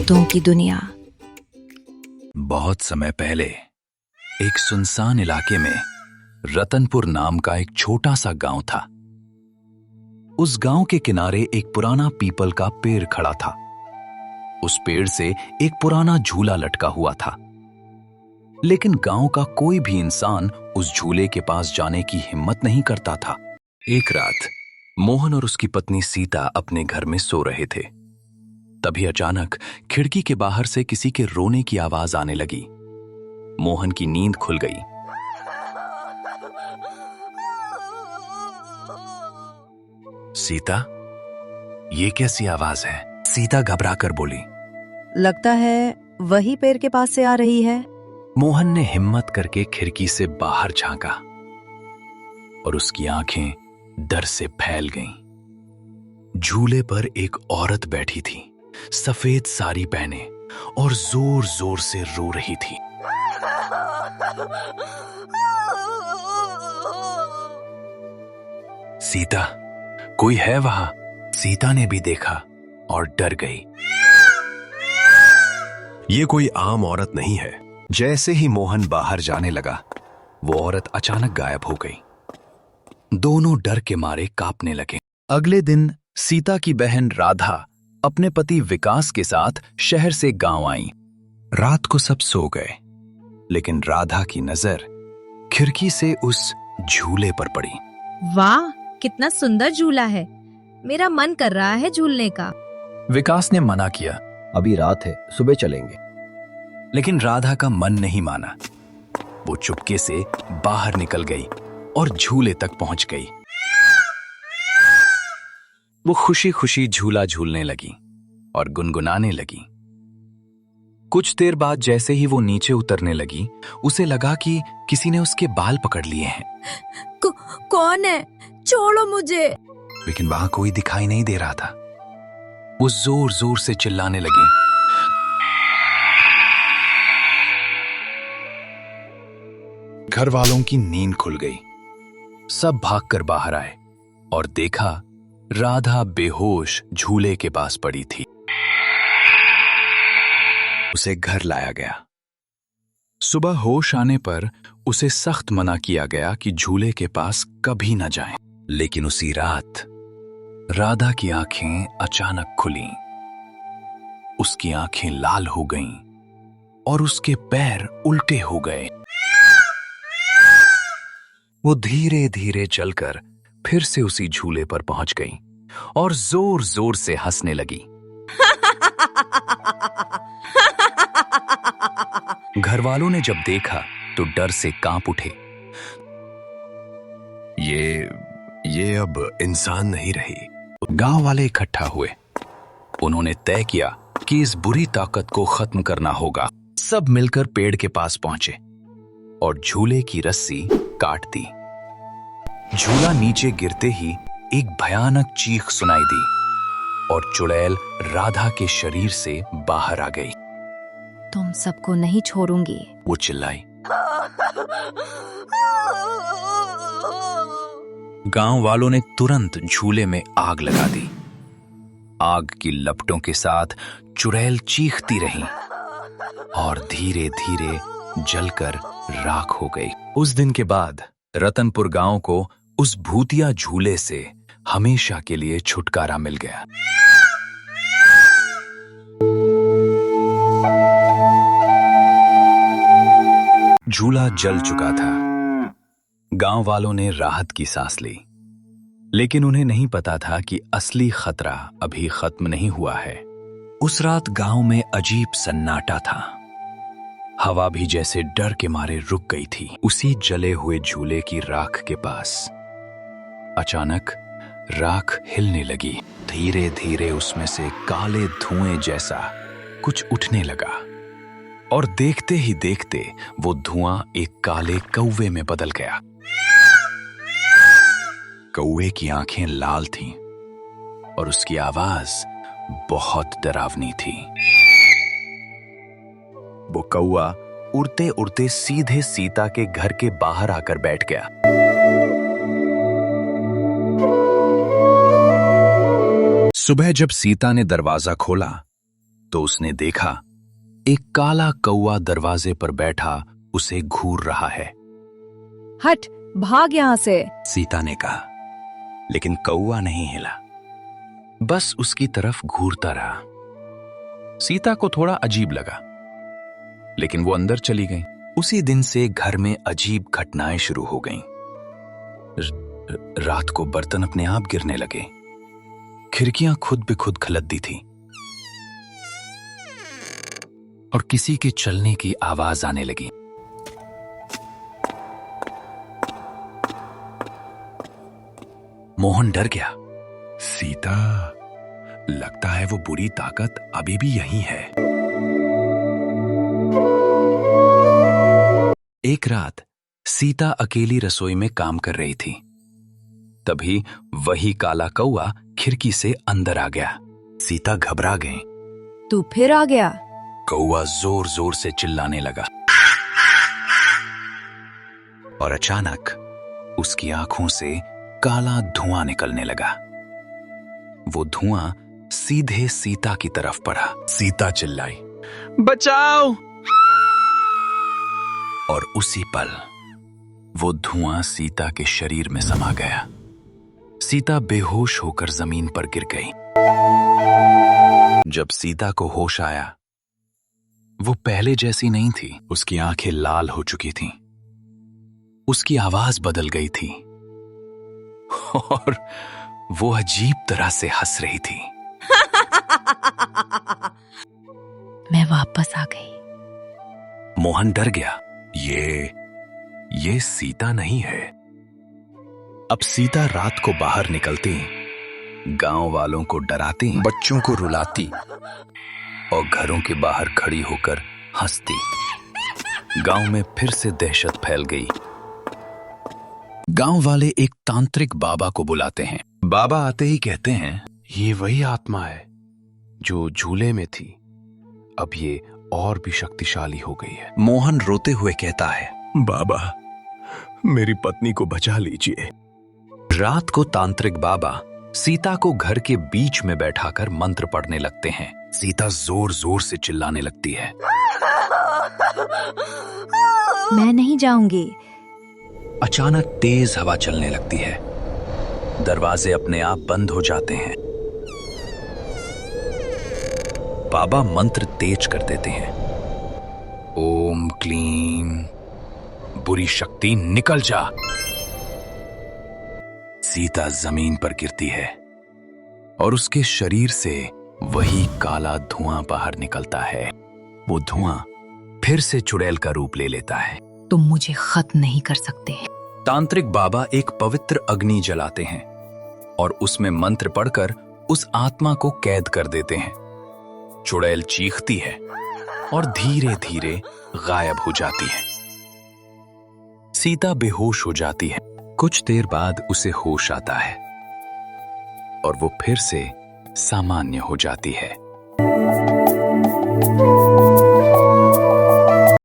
भूतों की दुनिया। बहुत समय पहले एक सुनसान इलाके में रतनपुर नाम का एक छोटा सा गांव था। उस गांव के किनारे एक पुराना पीपल का पेड़ खड़ा था। उस पेड़ से एक पुराना झूला लटका हुआ था, लेकिन गांव का कोई भी इंसान उस झूले के पास जाने की हिम्मत नहीं करता था। एक रात मोहन और उसकी पत्नी सीता अपने घर में सो रहे थे। तभी अचानक खिड़की के बाहर से किसी के रोने की आवाज आने लगी। मोहन की नींद खुल गई। सीता, ये कैसी आवाज है? सीता घबराकर बोली। लगता है वही पेड़ के पास से आ रही है। मोहन ने हिम्मत करके खिड़की से बाहर झांका और उसकी आंखें डर से फैल गईं। झूले पर एक औरत बैठी थी, सफेद साड़ी पहने, और जोर जोर से रो रही थी। सीता, कोई है वहां? सीता ने भी देखा और डर गई। ये कोई आम औरत नहीं है। जैसे ही मोहन बाहर जाने लगा, वो औरत अचानक गायब हो गई। दोनों डर के मारे कांपने लगे। अगले दिन सीता की बहन राधा अपने पति विकास के साथ शहर से गांव आई। रात को सब सो गए, लेकिन राधा की नजर खिड़की से उस झूले पर पड़ी। वाह, कितना सुंदर झूला है। मेरा मन कर रहा है झूलने का। विकास ने मना किया। अभी रात है, सुबह चलेंगे। लेकिन राधा का मन नहीं माना। वो चुपके से बाहर निकल गई और झूले तक पहुंच गई। वो खुशी खुशी झूला झूलने लगी और गुनगुनाने लगी। कुछ देर बाद जैसे ही वो नीचे उतरने लगी, उसे लगा कि किसी ने उसके बाल पकड़ लिए हैं। कौन है? छोड़ो मुझे। लेकिन वहां कोई दिखाई नहीं दे रहा था। वो जोर जोर से चिल्लाने लगी। घर वालों की नींद खुल गई। सब भागकर बाहर आए और देखा राधा बेहोश झूले के पास पड़ी थी। उसे घर लाया गया। सुबह होश आने पर उसे सख्त मना किया गया कि झूले के पास कभी न जाएं। लेकिन उसी रात राधा की आंखें अचानक खुलीं। उसकी आंखें लाल हो गईं और उसके पैर उल्टे हो गए। वो धीरे धीरे चलकर फिर से उसी झूले पर पहुंच गई और जोर जोर से हंसने लगी। घर वालों ने जब देखा तो डर से कांप उठे। ये अब इंसान नहीं रही। गांव वाले इकट्ठा हुए। उन्होंने तय किया कि इस बुरी ताकत को खत्म करना होगा। सब मिलकर पेड़ के पास पहुंचे और झूले की रस्सी काट दी। झूला नीचे गिरते ही एक भयानक चीख सुनाई दी और चुड़ैल राधा के शरीर से बाहर आ गई। तुम सबको नहीं छोड़ूंगी, वो चिल्लाई। गांव वालों ने तुरंत झूले में आग लगा दी। आग की लपटों के साथ चुड़ैल चीखती रही और धीरे धीरे जलकर राख हो गई। उस दिन के बाद रतनपुर गांव को उस भूतिया झूले से हमेशा के लिए छुटकारा मिल गया। झूला जल चुका था। गांव वालों ने राहत की सांस ली, लेकिन उन्हें नहीं पता था कि असली खतरा अभी खत्म नहीं हुआ है। उस रात गांव में अजीब सन्नाटा था। हवा भी जैसे डर के मारे रुक गई थी। उसी जले हुए झूले की राख के पास अचानक राख हिलने लगी। धीरे धीरे उसमें से काले धुएं जैसा कुछ उठने लगा और देखते ही देखते वो धुआं एक काले कौवे में बदल गया। कौवे की आंखें लाल थीं और उसकी आवाज बहुत डरावनी थी। वो कौवा उड़ते उड़ते सीधे सीता के घर के बाहर आकर बैठ गया। सुबह जब सीता ने दरवाजा खोला तो उसने देखा एक काला कौवा दरवाजे पर बैठा उसे घूर रहा है। हट, भाग यहाँ से। सीता ने कहा, लेकिन कौवा नहीं हिला, बस उसकी तरफ घूरता रहा। सीता को थोड़ा अजीब लगा, लेकिन वो अंदर चली गई। उसी दिन से घर में अजीब घटनाएं शुरू हो गईं। रात को बर्तन अपने आप गिरने लगे, खिड़कियां खुद ब खुद खलकती थी और किसी के चलने की आवाज आने लगी। मोहन डर गया। सीता, लगता है वो बुरी ताकत अभी भी यहीं है। एक रात सीता अकेली रसोई में काम कर रही थी। तभी वही काला कौवा खिड़की से अंदर आ गया। सीता घबरा गई। तू फिर आ गया? कौवा जोर जोर से चिल्लाने लगा और अचानक उसकी आंखों से काला धुआं निकलने लगा। वो धुआं सीधे सीता की तरफ पड़ा। सीता चिल्लाई, बचाओ! और उसी पल वो धुआं सीता के शरीर में समा गया। सीता बेहोश होकर जमीन पर गिर गई। जब सीता को होश आया, वो पहले जैसी नहीं थी। उसकी आंखें लाल हो चुकी थीं। उसकी आवाज बदल गई थी और वो अजीब तरह से हंस रही थी। मैं वापस आ गई। मोहन डर गया। ये सीता नहीं है। अब सीता रात को बाहर निकलती, गांव वालों को डराती, बच्चों को रुलाती और घरों के बाहर खड़ी होकर हंसती। गांव में फिर से दहशत फैल गई। गांव वाले एक तांत्रिक बाबा को बुलाते हैं। बाबा आते ही कहते हैं, ये वही आत्मा है जो झूले में थी, अब ये और भी शक्तिशाली हो गई है। मोहन रोते हुए कहता है, बाबा, मेरी पत्नी को बचा लीजिए। रात को तांत्रिक बाबा सीता को घर के बीच में बैठाकर मंत्र पढ़ने लगते हैं। सीता जोर जोर से चिल्लाने लगती है, मैं नहीं जाऊंगी। अचानक तेज हवा चलने लगती है। दरवाजे अपने आप बंद हो जाते हैं। बाबा मंत्र तेज कर देते हैं, ओम क्लीम, बुरी शक्ति निकल जा। सीता जमीन पर गिरती है और उसके शरीर से वही काला धुआं बाहर निकलता है। वो धुआं फिर से चुड़ैल का रूप ले लेता है। तुम मुझे खत्म नहीं कर सकते। तांत्रिक बाबा एक पवित्र अग्नि जलाते हैं और उसमें मंत्र पढ़कर उस आत्मा को कैद कर देते हैं। चुड़ैल चीखती है और धीरे धीरे गायब हो जाती है। सीता बेहोश हो जाती है। कुछ देर बाद उसे होश आता है और वो फिर से सामान्य हो जाती है।